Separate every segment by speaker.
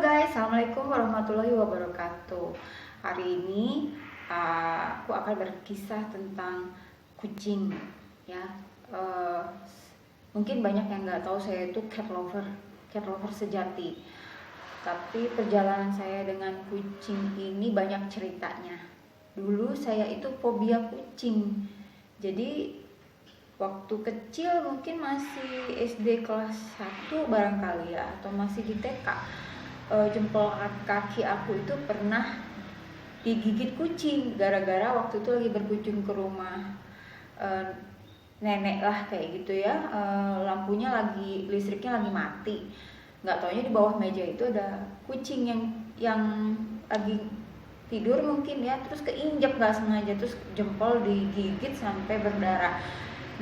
Speaker 1: guys, Assalamualaikum warahmatullahi wabarakatuh. Hari ini aku akan berkisah tentang kucing ya. Mungkin banyak yang nggak tahu saya itu cat lover sejati. Tapi perjalanan saya dengan kucing ini banyak ceritanya. Dulu saya itu fobia kucing. Jadi waktu kecil mungkin masih SD kelas 1 barangkali ya, atau masih di TK, jempol kaki aku itu pernah digigit kucing gara-gara waktu itu lagi berkunjung ke rumah nenek lah kayak gitu ya. Lampunya listriknya lagi mati, nggak taunya di bawah meja itu ada kucing yang lagi tidur mungkin ya, terus keinjak nggak sengaja, terus jempol digigit sampai berdarah.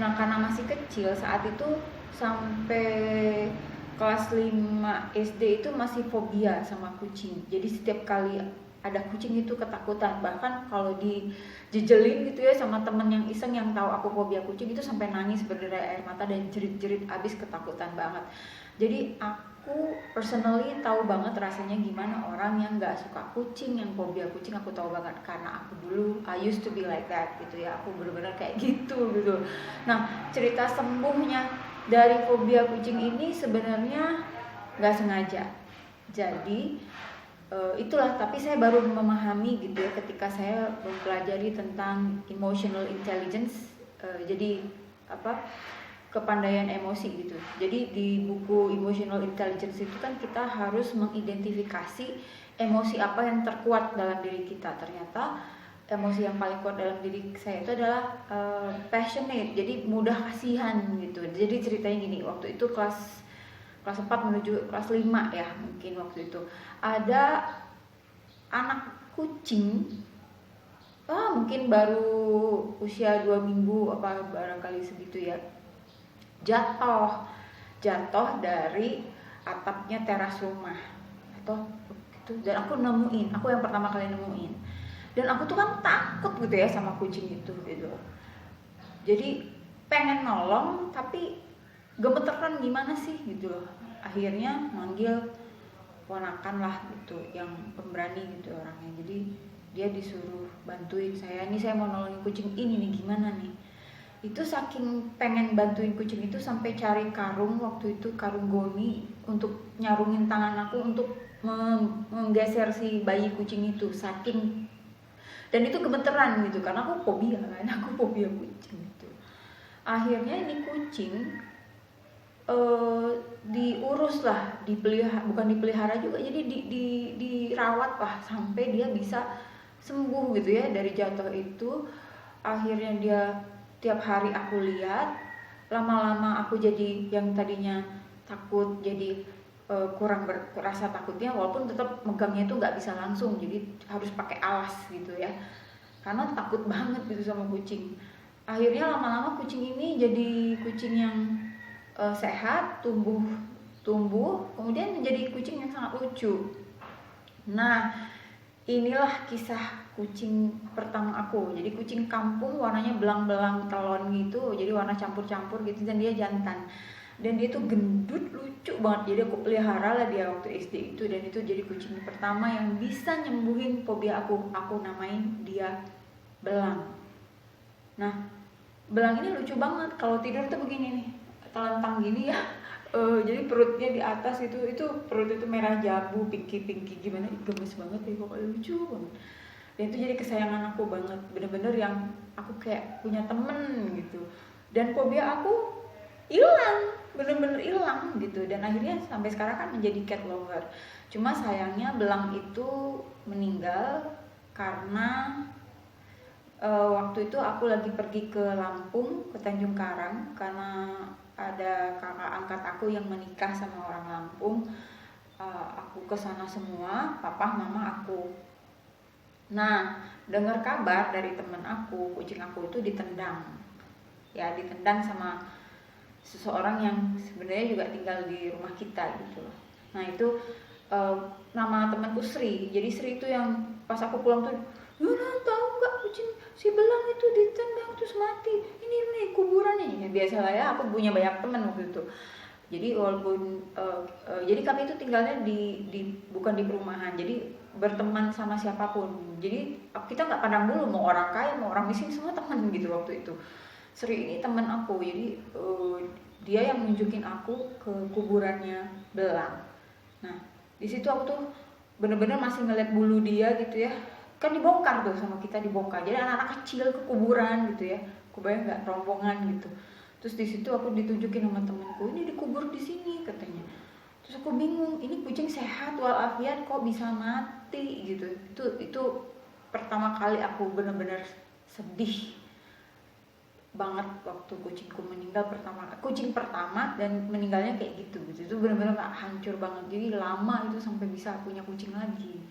Speaker 1: Nah, karena masih kecil saat itu, sampai kelas 5 SD itu masih fobia sama kucing. Jadi setiap kali ada kucing itu ketakutan. Bahkan kalau dijejelin gitu ya sama temen yang iseng yang tahu aku fobia kucing, itu sampai nangis berderai air mata dan jerit-jerit abis ketakutan banget. Jadi aku personally tahu banget rasanya gimana orang yang gak suka kucing, yang fobia kucing. Aku tahu banget karena aku dulu I used to be like that gitu ya. Aku benar-benar kayak gitu. Nah, cerita sembuhnya dari fobia kucing ini sebenarnya gak sengaja. Jadi itulah, tapi saya baru memahami gitu ya ketika saya mempelajari tentang emotional intelligence. Jadi kepandaian emosi gitu. Jadi di buku Emotional Intelligence itu kan kita harus mengidentifikasi emosi apa yang terkuat dalam diri kita. Ternyata emosi yang paling kuat dalam diri saya itu adalah passionate, jadi mudah kasihan gitu. Jadi ceritanya gini, waktu itu kelas 4 menuju kelas 5 ya, mungkin waktu itu ada anak kucing, mungkin baru usia 2 minggu apa barangkali segitu ya, jatuh dari atapnya teras rumah atau gitu. Dan aku yang pertama kali nemuin, dan aku tuh kan takut gitu ya sama kucing itu gitu. Jadi pengen nolong tapi gemeteran gimana sih gitu loh. Akhirnya manggil ponakan lah gitu, yang pemberani gitu orangnya. Jadi dia disuruh bantuin saya, ini saya mau nolongin kucing ini nih, gimana nih. Itu saking pengen bantuin kucing itu sampai cari karung, waktu itu karung goni, untuk nyarungin tangan aku untuk menggeser si bayi kucing itu, saking. Dan itu gemeteran gitu karena aku fobia kucing itu. Akhirnya ini kucing diurus lah, bukan dipelihara juga, jadi dirawat lah sampai dia bisa sembuh gitu ya dari jatuh itu. Akhirnya dia tiap hari aku lihat, lama-lama aku jadi yang tadinya takut jadi kurang rasa takutnya, walaupun tetap megangnya itu nggak bisa langsung, jadi harus pakai alas gitu ya, karena takut banget gitu sama kucing. Akhirnya lama-lama kucing ini jadi kucing yang sehat, tumbuh, kemudian menjadi kucing yang sangat lucu. Nah, inilah kisah kucing pertama aku. Jadi kucing kampung, warnanya belang-belang telon gitu, jadi warna campur-campur gitu, dan dia jantan. Dan dia tuh gendut, lucu banget. Jadi aku pelihara lah dia waktu SD itu, dan itu jadi kucing pertama yang bisa nyembuhin fobia aku. Aku namain dia Belang. Nah, Belang ini lucu banget. Kalau tidur tuh begini nih, telentang gini ya. Jadi perutnya di atas itu perut itu merah jambu, pinky gimana, gemes banget ya, pokoknya lucu banget. Dan itu jadi kesayangan aku banget, bener-bener yang aku kayak punya temen gitu. Dan fobia aku hilang, bener-bener hilang gitu. Dan akhirnya sampai sekarang kan menjadi cat lover. Cuma sayangnya Belang itu meninggal karena waktu itu aku lagi pergi ke Lampung, ke Tanjung Karang, karena ada kakak angkat aku yang menikah sama orang Lampung. Aku kesana semua, papa, mama aku. Nah, dengar kabar dari temen aku, kucing aku itu ditendang sama seseorang yang sebenarnya juga tinggal di rumah kita gitu. Nah, itu nama temanku Sri. Jadi Sri itu yang pas aku pulang tuh, "Yuna, tahu nggak kucing si Belang itu ditendang terus mati, ini kuburannya." Ya biasalah ya, aku punya banyak teman waktu itu. Jadi walaupun jadi kami itu tinggalnya bukan di perumahan, jadi berteman sama siapapun. Jadi kita nggak pandang dulu mau orang kaya mau orang miskin, semua teman gitu waktu itu. Sri ini teman aku, jadi dia yang nunjukin aku ke kuburannya Belang. Nah di situ aku tuh bener-bener masih ngeliat bulu dia gitu ya, kan dibongkar tuh sama kita, dibongkar. Jadi anak-anak kecil ke kuburan gitu ya, aku bayang nggak, rombongan gitu. Terus di situ aku ditunjukin sama temanku, ini dikubur di sini katanya. Terus aku bingung, ini kucing sehat walafiat kok bisa mati gitu. Itu pertama kali aku benar-benar sedih banget waktu kucingku meninggal kucing pertama dan meninggalnya kayak gitu. Itu benar-benar hancur banget. Jadi lama itu sampai bisa punya kucing lagi.